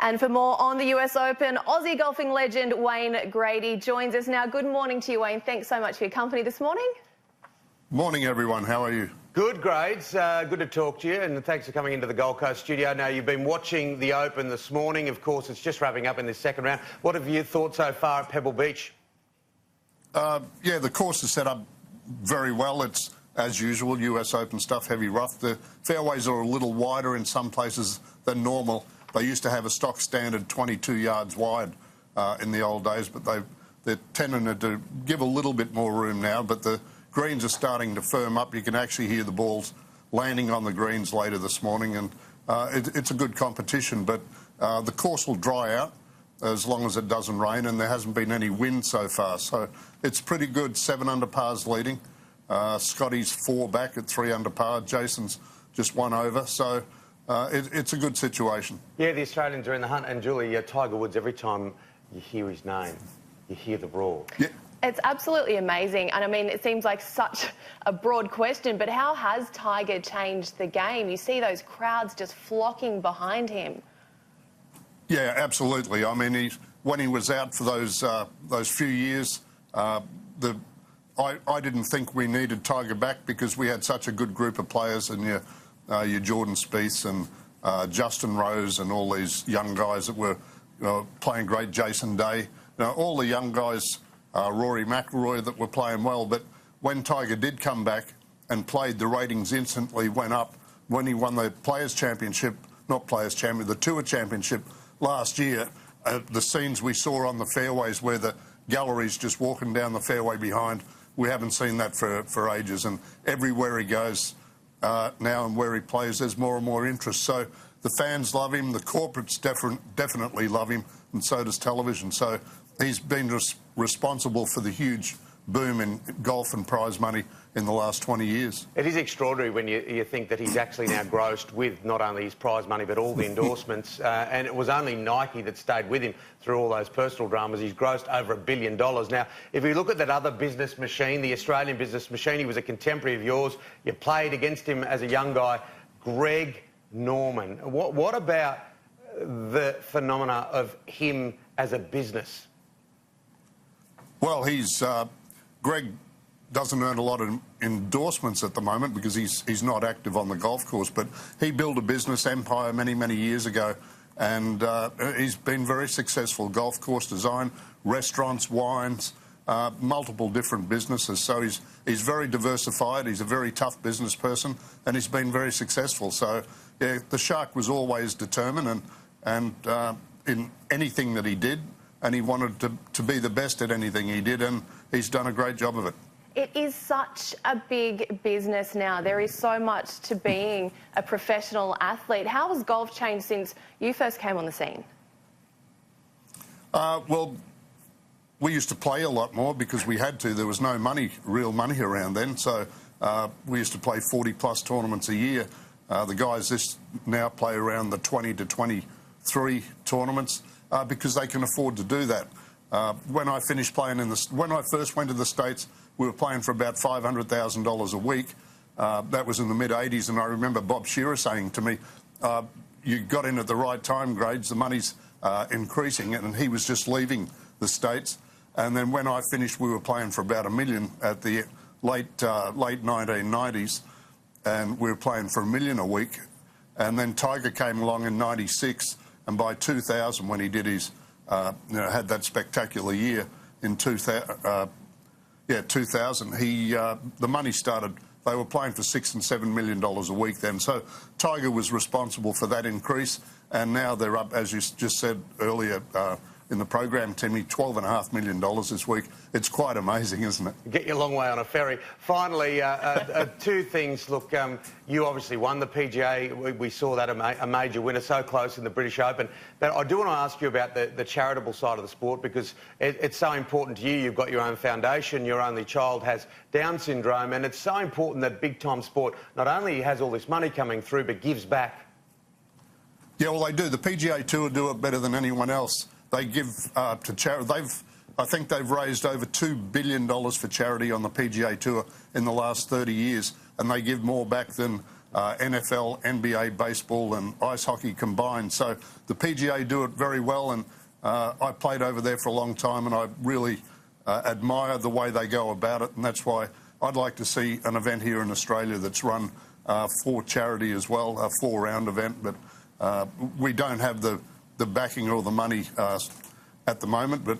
And for more on the US Open, Aussie golfing legend Wayne Grady joins us now. Good morning to you, Wayne. Thanks so much for your company this morning. Morning, everyone. How are you? Good, Grades. Good to talk to you, and thanks for coming into the Gold Coast studio. Now, you've been watching the Open this morning. Of course, it's just wrapping up in this second round. What have you thought so far at Pebble Beach? Yeah, the course is set up very well. It's, as usual, US Open stuff, heavy rough. The fairways are a little wider in some places than normal. They used to have a stock standard 22 yards wide in the old days, but they're tending to give a little bit more room now. But the greens are starting to firm up. You can actually hear the balls landing on the greens later this morning, and it's a good competition. But the course will dry out as long as it doesn't rain, and there hasn't been any wind so far. So it's pretty good. 7 under par's leading. Scotty's 4 back at 3 under par. Jason's just 1 over. So it's a good situation. Yeah, the Australians are in the hunt. And Julie, Tiger Woods, every time you hear his name, you hear the roar. Yeah. It's absolutely amazing. And I mean, it seems like such a broad question, but how has Tiger changed the game? You see those crowds just flocking behind him. Yeah, absolutely. I mean, when he was out for those few years, I didn't think we needed Tiger back because we had such a good group of players, and your Jordan Spieth and Justin Rose and all these young guys that were playing great, Jason Day. All the young guys, Rory McIlroy, that were playing well. But when Tiger did come back and played, the ratings instantly went up. When he won the Players' Championship, not Players' Championship, the Tour Championship last year, the scenes we saw on the fairways where the gallery's just walking down the fairway behind, we haven't seen that for ages. And everywhere he goes now and where he plays, there's more and more interest. So the fans love him, the corporates definitely love him, and so does television. So he's been responsible for the huge boom in golf and prize money in the last 20 years. It is extraordinary when you think that he's actually now grossed with not only his prize money but all the endorsements, and it was only Nike that stayed with him through all those personal dramas. He's grossed over $1 billion. Now, if we look at that other business machine, the Australian business machine, he was a contemporary of yours. You played against him as a young guy, Greg Norman. What about the phenomena of him as a business? Well, Greg doesn't earn a lot of endorsements at the moment because he's not active on the golf course, but he built a business empire many, many years ago, and he's been very successful. Golf course design, restaurants, wines, multiple different businesses. So he's very diversified. He's a very tough business person, and he's been very successful. So yeah, the Shark was always determined and in anything that he did, and he wanted to be the best at anything he did, and he's done a great job of it. It is such a big business now. There is so much to being a professional athlete. How has golf changed since you first came on the scene? Well, we used to play a lot more because we had to. There was no money, real money around then, so we used to play 40-plus tournaments a year. The guys now play around the 20 to 23 tournaments because they can afford to do that. When I finished playing when I first went to the States, we were playing for about $500,000 a week. That was in the mid-'80s, and I remember Bob Shearer saying to me, you got in at the right time, Grades, the money's increasing, and he was just leaving the States. And then when I finished, we were playing for about $1 million at the late 1990s, and we were playing for $1 million a week. And then Tiger came along in '96, and by 2000, when he did his, had that spectacular year in 2000, the money started. They were playing for $6 and $7 million a week then. So Tiger was responsible for that increase, and now they're up, as you just said earlier in the program, Timmy, $12.5 million this week. It's quite amazing, isn't it? Get you a long way on a ferry. Finally, 2 things. Look, you obviously won the PGA. We saw that a major winner, so close in the British Open. But I do want to ask you about the charitable side of the sport, because it's so important to you. You've got your own foundation. Your only child has Down syndrome, and it's so important that big-time sport not only has all this money coming through, but gives back. Yeah, well, they do. The PGA Tour do it better than anyone else. They give to charity. I think they've raised over $2 billion for charity on the PGA Tour in the last 30 years, and they give more back than NFL, NBA, baseball and ice hockey combined. So the PGA do it very well, and I played over there for a long time, and I really admire the way they go about it, and that's why I'd like to see an event here in Australia that's run for charity as well, a 4-round event, but we don't have the backing or the money at the moment, but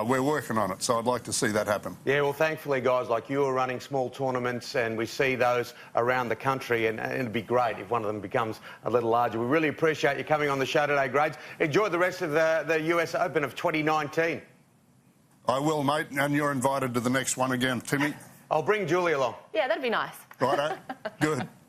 we're working on it, so I'd like to see that happen. Yeah, well, thankfully, guys like you are running small tournaments, and we see those around the country, and it'd be great if one of them becomes a little larger. We really appreciate you coming on the show today, Grades. Enjoy the rest of the US Open of 2019. I will, mate, and you're invited to the next one again, Timmy. I'll bring Julie along. Yeah, that'd be nice. Righto. Good.